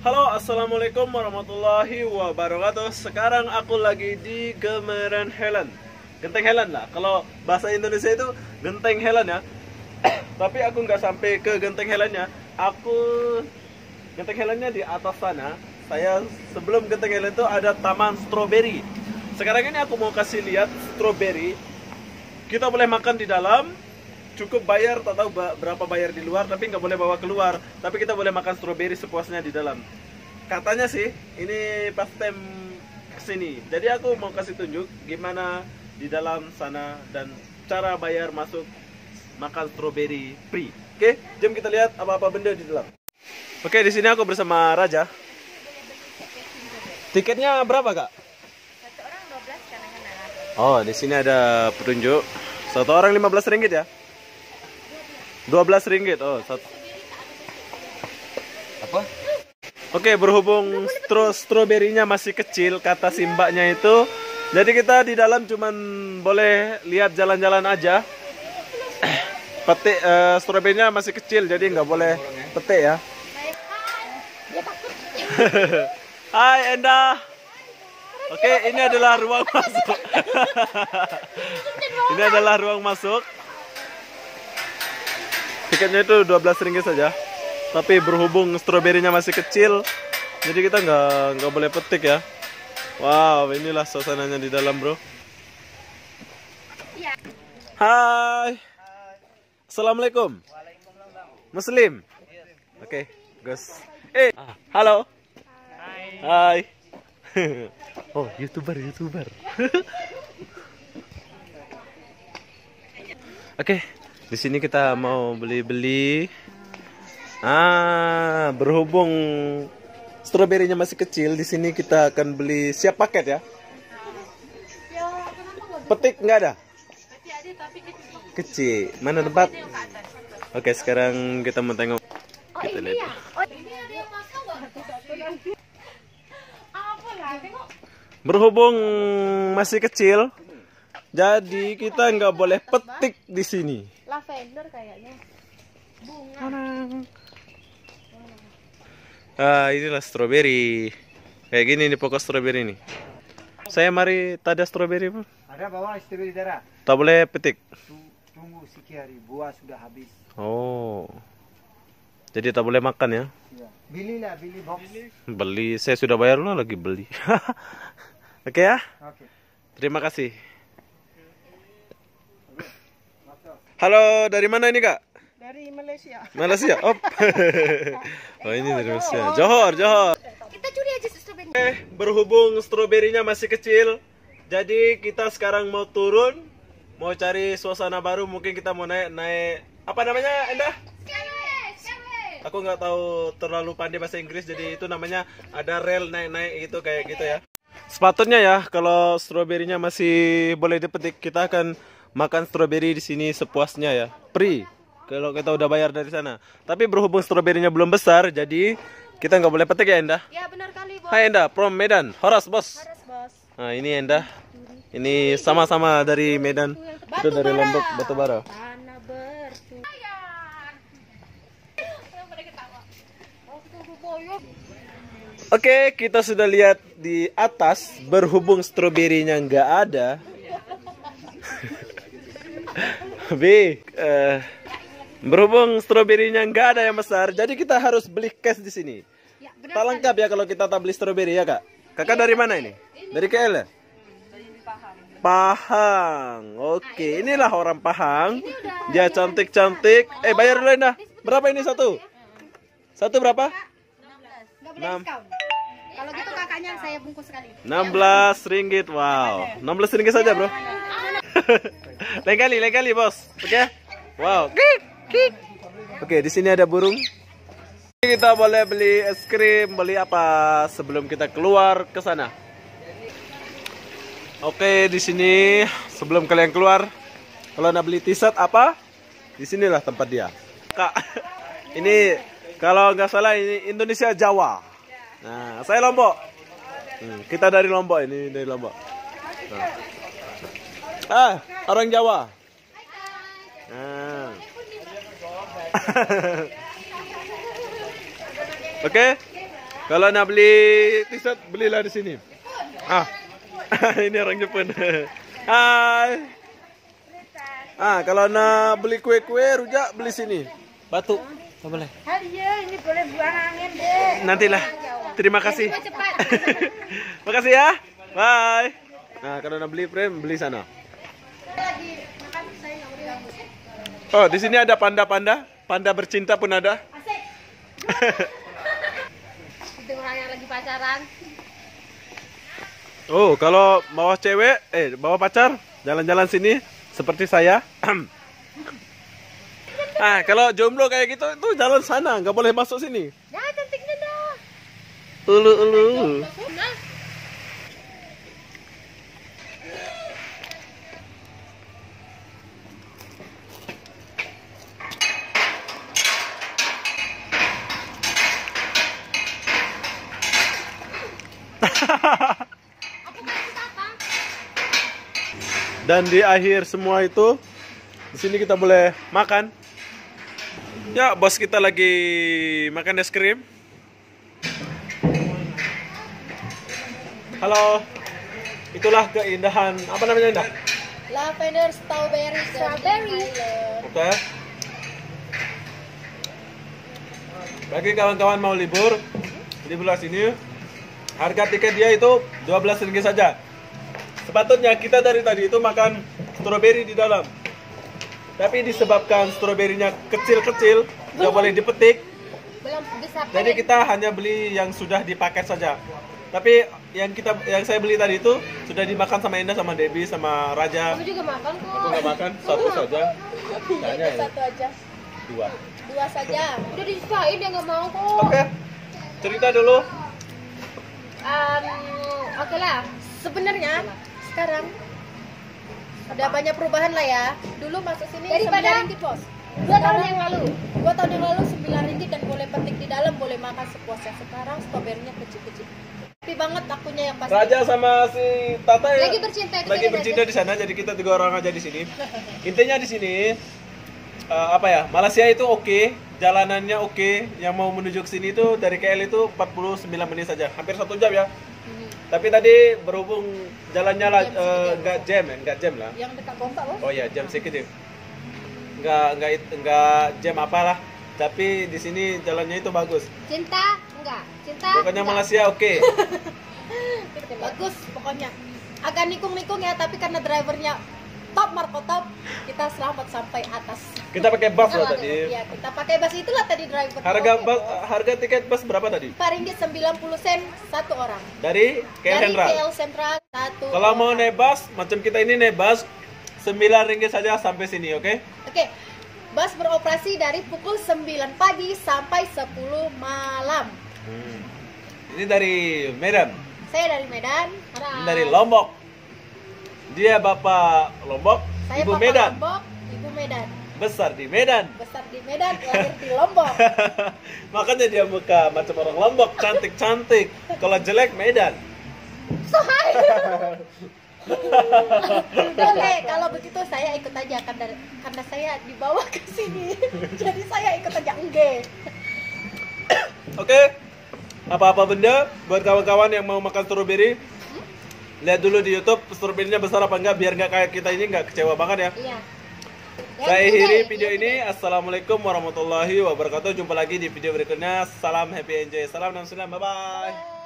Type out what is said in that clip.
Halo, assalamualaikum warahmatullahi wabarakatuh. Sekarang aku lagi di Gemeran Helen, Genteng Helen lah. Kalau bahasa Indonesia itu Genteng Helen ya. Tapi aku nggak sampai ke Genteng Helennya. Genteng Helennya di atas sana. Saya sebelum Genteng Helen itu ada Taman Stroberi. Sekarang ini aku mau kasih lihat stroberi. Kita boleh makan di dalam. Cukup bayar, tak tahu berapa bayar di luar, tapi nggak boleh bawa keluar. Tapi kita boleh makan stroberi sepuasnya di dalam. Katanya sih, ini pas time kesini. Jadi aku mau kasih tunjuk gimana di dalam sana dan cara bayar masuk makan stroberi free. Oke, jom kita lihat apa-apa benda di dalam. Oke, di sini aku bersama Raja. Tiketnya berapa, Kak? Satu orang 12 kadang-kadang. Oh, di sini ada petunjuk. Satu orang 15 ringgit ya? 12 ringgit. Oh, satu. Apa? Oke, berhubung stroberinya masih kecil, kata si mbaknya itu. Jadi kita di dalam cuman boleh lihat jalan-jalan aja. Petik stroberinya masih kecil, jadi nggak boleh petik ya. Hai Endah. Oke, ini adalah ruang masuk. Ini adalah ruang masuk. Tiketnya itu 12 ringgit saja. Tapi berhubung stroberinya masih kecil, jadi kita nggak boleh petik ya. Wow, inilah suasananya di dalam, bro. Hai. Assalamualaikum. Muslim. Oke, Gus. Halo. Hai. Oh, YouTuber. Oke. Di sini kita mau beli-beli. Berhubung stroberinya masih kecil, di sini kita akan beli siap paket ya. Petik nggak ada? Kecil. Mana tempat? Oke, sekarang kita mau tengok. Kita lihat. Berhubung masih kecil, jadi kita nggak boleh petik di sini. Lavender kayaknya. Bunga. Inilah stroberi. Kayak gini nih pokok stroberi nih. Saya mari tada stroberi, Bu. Ada bawa stroberi darah. Tak boleh petik. Tunggu sekian hari, buah sudah habis. Oh. Jadi tak boleh makan ya? Ya. Belilah, beli box. Beli, saya sudah bayar loh lagi beli. Oke ya? Oke. Terima kasih. Halo, dari mana ini, Kak? Dari Malaysia. Malaysia. Oh. Oh, ini dari Malaysia. Johor. Kita curi aja stroberi. Berhubung stroberinya masih kecil, jadi kita sekarang mau turun, mau cari suasana baru. Mungkin kita mau naik apa namanya, Endah? Aku nggak tahu terlalu pandai bahasa Inggris, jadi itu namanya ada rel naik itu kayak gitu ya. Sepatutnya ya, kalau stroberinya masih boleh dipetik, kita akan makan stroberi di sini sepuasnya ya, free. Kalau kita udah bayar dari sana. Tapi berhubung stroberinya belum besar, jadi kita nggak boleh petik ya, Endah. Ya benar kali, Bos. Hai Endah, from Medan, Horas bos. Harus, Bos. Nah ini Endah, ini sama-sama dari Medan, itu dari Lombok, Batubara. Tanah bertu. Oke, kita sudah lihat di atas, berhubung stroberinya nggak ada. Berhubung stroberinya nggak ada yang besar, jadi kita harus beli cash di sini. Ya, benar. Tak lengkap ya kalau kita tak beli stroberi ya, Kak. Kakak dari mana ini? Dari KL ya? Pahang. Oke, inilah orang Pahang. Dia cantik-cantik. Bayar dulu Endah. Berapa ini satu? Satu berapa? 16. Enggak boleh diskon. Kalau gitu kakaknya saya bungkus sekali. 16 ringgit. Wow. 16 ringgit saja, Bro. Lain kali, Bos. Oke? Wow. Kik. Oke, di sini ada burung. Kita boleh beli es krim, beli apa sebelum kita keluar ke sana. Oke, di sini sebelum kalian keluar, kalau nak beli t-shirt apa? Di sinilah tempat dia. Kak, ini kalau nggak salah ini Indonesia Jawa. Nah, saya Lombok. Kita dari Lombok ini, dari Lombok. Nah. Orang Jawa. Nah. Oke. Kalau nak beli t-shirt, belilah di sini. Ah, ini orang Jepun. Hai. Kalau nak beli kue-kue, rujak, beli sini. Batu, tak boleh. Iya, ini boleh buang angin deh. Nantilah. Terima kasih. Cepat. Makasih ya. Bye. Nah, kalau nak beli frame, beli sana. Lagi makan saya nggak boleh ganggu. Oh, di sini ada panda-panda. Panda bercinta pun ada. Asik. Itu orang yang lagi pacaran. Oh, kalau bawa cewek, bawa pacar, jalan-jalan sini seperti saya. Kalau jomblo kayak gitu, itu jalan sana, nggak boleh masuk sini. Ya, cantiknya dah. Ulu. Nah. Dan di akhir semua itu, di sini kita boleh makan. Ya, bos kita lagi makan es krim. Halo. Itulah keindahan, apa namanya Indah? Lavender, strawberry. Oke. Bagi kawan-kawan mau libur di bulan sini, harga tiket dia itu 12 ringgit saja. Sepatutnya kita dari tadi itu makan stroberi di dalam. Tapi disebabkan stroberinya kecil-kecil, nggak boleh dipetik. Belum bisa. Jadi kita hanya beli yang sudah dipaket saja. Tapi yang saya beli tadi itu sudah dimakan sama Indah, sama Debbie, sama Raja. Aku juga makan kok. Aku nggak makan, satu saja. Tanya ya. Satu aja. Dua saja. Udah disisain dia nggak mau kok. Oke. Cerita dulu. Oke lah. Sebenarnya sekarang udah banyak perubahan lah ya. Dulu masuk sini daripada ringgit bos. 2 tahun yang lalu 9 ringgit dan boleh petik di dalam, boleh makan sepuasnya. Sekarang stroberinya kecil-kecil. Tapi banget akunya yang pasti. Raja sama si Tata Lagi bercinta itu lagi bercinta di sana, jadi kita 3 orang aja di sini. Intinya di sini Malaysia itu oke, jalanannya oke. Yang mau menuju ke sini itu dari KL itu 49 menit saja, hampir 1 jam ya. Tapi tadi berhubung jalannya nggak jam lah. Yang dekat Kompak bos. Oh ya, jam sedikit. Nggak jam apalah. Tapi di sini jalannya itu bagus. Cinta? Bukannya Malaysia oke. Bagus pokoknya. Agak nikung-nikung ya, tapi karena drivernya top Marco top, kita selamat sampai atas. Kita pakai bus loh tadi. Iya, kita pakai bus itulah tadi driver. Harga tiket bus berapa tadi? RM4.90 satu orang. Dari KL Sentral. Dari KL Sentral satu. Kalau mau naik bus, macam kita ini naik bus RM9 saja sampai sini, oke? Oke. Bus beroperasi dari pukul 9 pagi sampai 10 malam. Ini dari Medan. Saya dari Medan. Ini dari Lombok. Dia Bapak Lombok, Saya Ibu Papa Medan. Lombok, Ibu Medan. Besar di Medan. Besar di Medan, lahir di Lombok. Makanya dia muka macam orang Lombok, cantik-cantik. Kalau jelek Medan. Oke, kalau begitu saya ikut aja karena saya dibawa ke sini. Jadi saya ikut aja enggak. Oke. Apa-apa benda buat kawan-kawan yang mau makan stroberi, lihat dulu di YouTube stroberinya besar apa enggak, biar nggak kayak kita ini nggak kecewa banget ya. Iya. Saya akhiri video ini. Assalamualaikum warahmatullahi wabarakatuh. Jumpa lagi di video berikutnya. Salam happy enjoy. Salam dan salam. Bye bye.